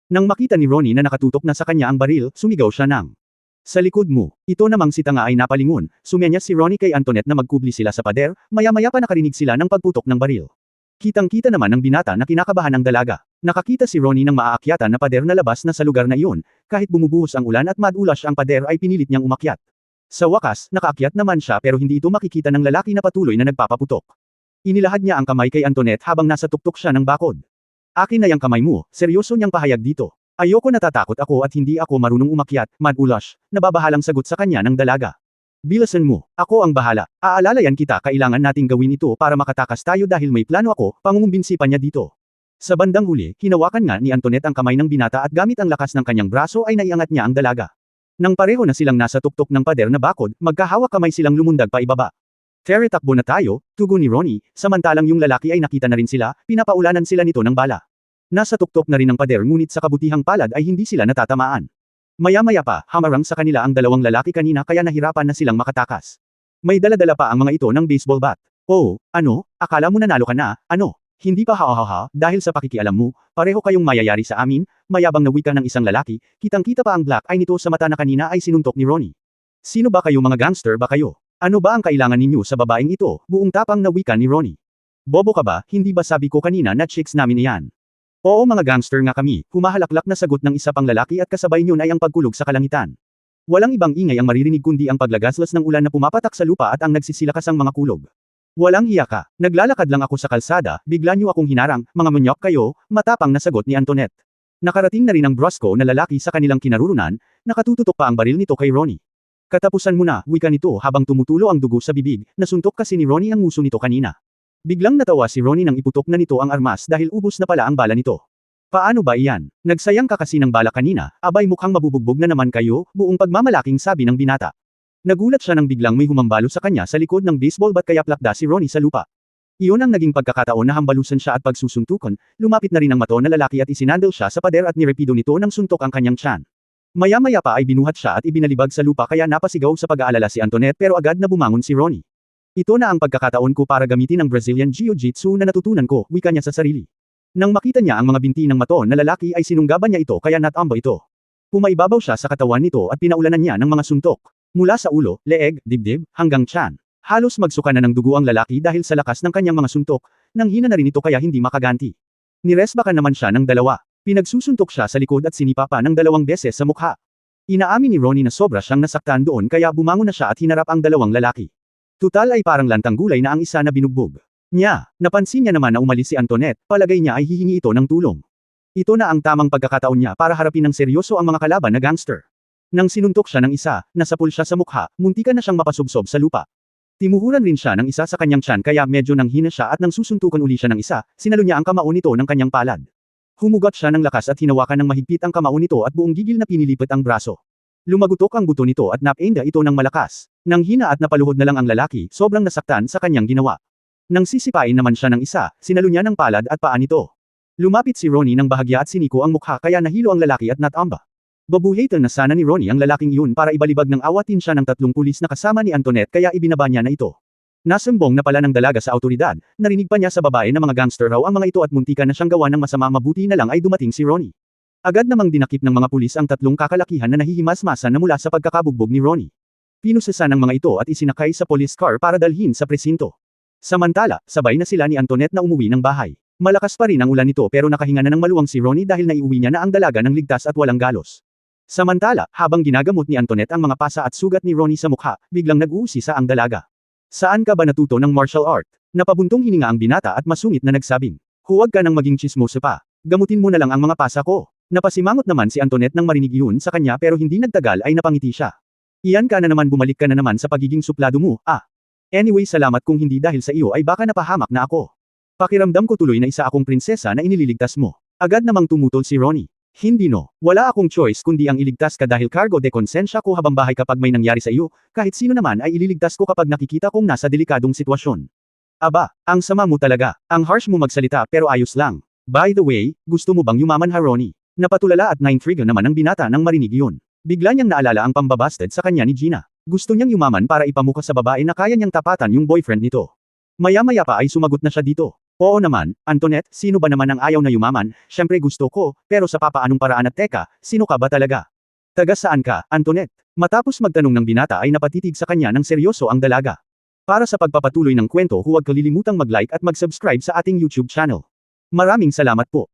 Nang makita ni Ronnie na nakatutok na sa kanya ang baril, sumigaw siya ng, "Sa likod mo." Ito namang si Tanga ay napalingon, sumenyas si Ronnie kay Antoinette na magkubli sila sa pader, maya-maya pa nakarinig sila ng pagputok ng baril. Kitang-kita naman ng binata na kinakabahan ang dalaga. Nakakita si Ronnie ng maaakyatan na pader na labas na sa lugar na iyon, kahit bumubuhos ang ulan at madulas ang pader ay pinilit niyang umakyat. Sa wakas, nakaakyat naman siya pero hindi ito makikita ng lalaki na patuloy na nagpapaputok. Inilahad niya ang kamay kay Antoinette habang nasa tuktok siya ng bakod. "Akin na yang kamay mo," seryoso niyang pahayag dito. "Ayoko, natatakot ako at hindi ako marunong umakyat," madulas, nababahalang sagot sa kanya ng dalaga. "Bilasan mo, ako ang bahala. Aalalayan kita, kailangan nating gawin ito para makatakas tayo dahil may plano ako," pangungumbinsi pa niya dito. Sa bandang huli, hinawakan nga ni Antoinette ang kamay ng binata at gamit ang lakas ng kanyang braso ay naiangat niya ang dalaga. Nang pareho na silang nasa tuktok ng pader na bakod, magkahawak kamay silang lumundag pa ibaba. "Tere, takbo na tayo," tugon ni Ronnie, samantalang yung lalaki ay nakita na rin sila, pinapaulanan sila nito ng bala. Nasa tuktok na rin ang pader ngunit sa kabutihang palad ay hindi sila natatamaan. Maya-maya pa, hamarang sa kanila ang dalawang lalaki kanina kaya nahirapan na silang makatakas. May dala-dala pa ang mga ito ng baseball bat. "Oh, ano? Akala mo nanalo ka na, ano? Hindi pa ha, dahil sa pakikialam mo, pareho kayong mayayari sa amin," mayabang na wika ng isang lalaki, kitang-kita pa ang black eye nito sa mata na kanina ay sinuntok ni Ronnie. "Sino ba kayo, mga gangster ba kayo? Ano ba ang kailangan ninyo sa babaeng ito?" buong tapang na wika ni Ronnie. "Bobo ka ba, hindi ba sabi ko kanina na chicks namin iyan?" "Oo, mga gangster nga kami," humahalaklak na sagot ng isa pang lalaki at kasabay niyon ay ang pagkulog sa kalangitan. Walang ibang ingay ang maririnig kundi ang paglagaslas ng ulan na pumapatak sa lupa at ang nagsisilakasang mga kulog. "Walang hiya ka, naglalakad lang ako sa kalsada, bigla niyo akong hinarang, mga munyok kayo," matapang na sagot ni Antoinette. Nakarating na rin ang brusko na lalaki sa kanilang kinarurunan, nakatututok pa ang baril nito kay Ronnie. "Katapusan mo na," wika nito habang tumutulo ang dugo sa bibig, nasuntok kasi ni Ronnie ang nguso nito kanina. Biglang natawa si Ronnie nang iputok na nito ang armas dahil ubos na pala ang bala nito. "Paano ba iyan? Nagsayang ka kasi ng bala kanina, abay mukhang mabubugbog na naman kayo," buong pagmamalaking sabi ng binata. Nagulat siya nang biglang may humambalo sa kanya sa likod ng baseball bat kaya plakda si Ronnie sa lupa. Iyon ang naging pagkakataon na hambalusan siya at pagsusuntukan, lumapit na rin ang mato na lalaki at isinandal siya sa pader at nirepido nito ng suntok ang kanyang tiyan. Maya-maya pa ay binuhat siya at ibinalibag sa lupa kaya napasigaw sa pag-aalala si Antoinette pero agad na bumangon si Ronnie. "Ito na ang pagkakataon ko para gamitin ang Brazilian Jiu-Jitsu na natutunan ko," wika niya sa sarili. Nang makita niya ang mga binti ng mato na lalaki ay sinunggaban niya ito kaya natamba ito. Pumaibabaw siya sa katawan nito at pinaulanan niya ng mga suntok. Mula sa ulo, leeg, dibdib, hanggang tiyan. Halos magsuka na ng dugo ang lalaki dahil sa lakas ng kanyang mga suntok, nang hina na rin ito kaya hindi makaganti. Niresbakan naman siya ng dalawa. Pinagsusuntok siya sa likod at sinipa pa ng 2 beses sa mukha. Inaamin ni Ronnie na sobra siyang nasaktan doon kaya bumangon na siya at hinarap ang 2 lalaki. Tutal ay parang lantang gulay na ang isa na binugbog. Napansin niya naman na umalis si Antoinette, palagay niya ay hihingi ito ng tulong. Ito na ang tamang pagkakataon niya para harapin ng seryoso ang mga kalaban na gangster. Nang sinuntok siya ng isa, nasapul siya sa mukha, muntikan na siyang mapasubsob sa lupa. Timuhuran rin siya ng isa sa kanyang tiyan kaya medyo nanghina siya at nang susuntukan uli siya ng isa, sinalo niya ang kamao nito ng kanyang palad. Humugot siya ng lakas at hinawakan ng mahigpit ang kamao nito at buong gigil na pinilipit ang braso. Lumagutok ang buto nito at napenda ito ng malakas. Nang hina at napaluhod na lang ang lalaki, sobrang nasaktan sa kanyang ginawa. Nang sisipain naman siya ng isa, sinalo niya ng palad at paa nito. Lumapit si Ronnie ng bahagya at siniko ang mukha kaya nahilo ang lalaki at natamba. Babuhatan na sana ni Ronnie ang lalaking iyon para ibalibag ng awatin siya ng 3 pulis na kasama ni Antoinette kaya ibinaba niya na ito. Nasumbong na pala ng dalaga sa awtoridad, narinig pa niya sa babae na mga gangster raw ang mga ito at muntikan na siyang gawa ng masama, mabuti na lang ay dumating si Ronnie. Agad namang dinakip ng mga pulis ang 3 kakalakihan na nahihimas-masan na mula sa pagkakabugbog ni Ronnie. Pinusesan ng mga ito at isinakay sa police car para dalhin sa presinto. Samantala, sabay na sila ni Antoinette na umuwi ng bahay. Malakas pa rin ang ulan nito pero nakahinga na ng maluwang si Ronnie dahil naiuwi niya na ang dalaga ng ligtas at walang galos. Samantala, habang ginagamot ni Antoinette ang mga pasa at sugat ni Ronnie sa mukha, biglang nag-uusisa ang dalaga. "Saan ka ba natuto ng martial art?" Napabuntong hininga ang binata at masungit na nagsabing, "Huwag ka nang maging tsismoso pa. Gamutin mo na lang ang mga pasa ko." Napasimangot naman si Antoinette nang marinig iyon sa kanya pero hindi nagtagal ay napangiti siya. "Iyan ka na naman, bumalik ka na naman sa pagiging suplado mo, ah. Anyway, salamat, kung hindi dahil sa iyo ay baka napahamak na ako. Pakiramdam ko tuloy na isa akong prinsesa na inililigtas mo." Agad namang tumutol si Ronnie. "Hindi no. Wala akong choice kundi ang iligtas ka dahil cargo de konsensya ko habang bahay kapag may nangyari sa iyo, kahit sino naman ay ililigtas ko kapag nakikita kong nasa delikadong sitwasyon." "Aba, ang sama mo talaga. Ang harsh mo magsalita pero ayos lang. By the way, gusto mo bang yumaman ha, Ronnie?" Napatulala at na-intriga naman ang binata nang marinig iyon. Bigla niyang naalala ang pambabasted sa kanya ni Gina. Gusto niyang yumaman para ipamukha sa babae na kaya niyang tapatan yung boyfriend nito. Maya-maya pa ay sumagot na siya dito. Oo naman, Antoinette, sino ba naman ang ayaw na yumaman? Syempre gusto ko, pero sa papaanong paraan at teka, sino ka ba talaga? Taga saan ka, Antoinette? Matapos magtanong ng binata ay napatitig sa kanya ng seryoso ang dalaga. Para sa pagpapatuloy ng kwento huwag kalilimutang mag-like at mag-subscribe sa ating YouTube channel. Maraming salamat po.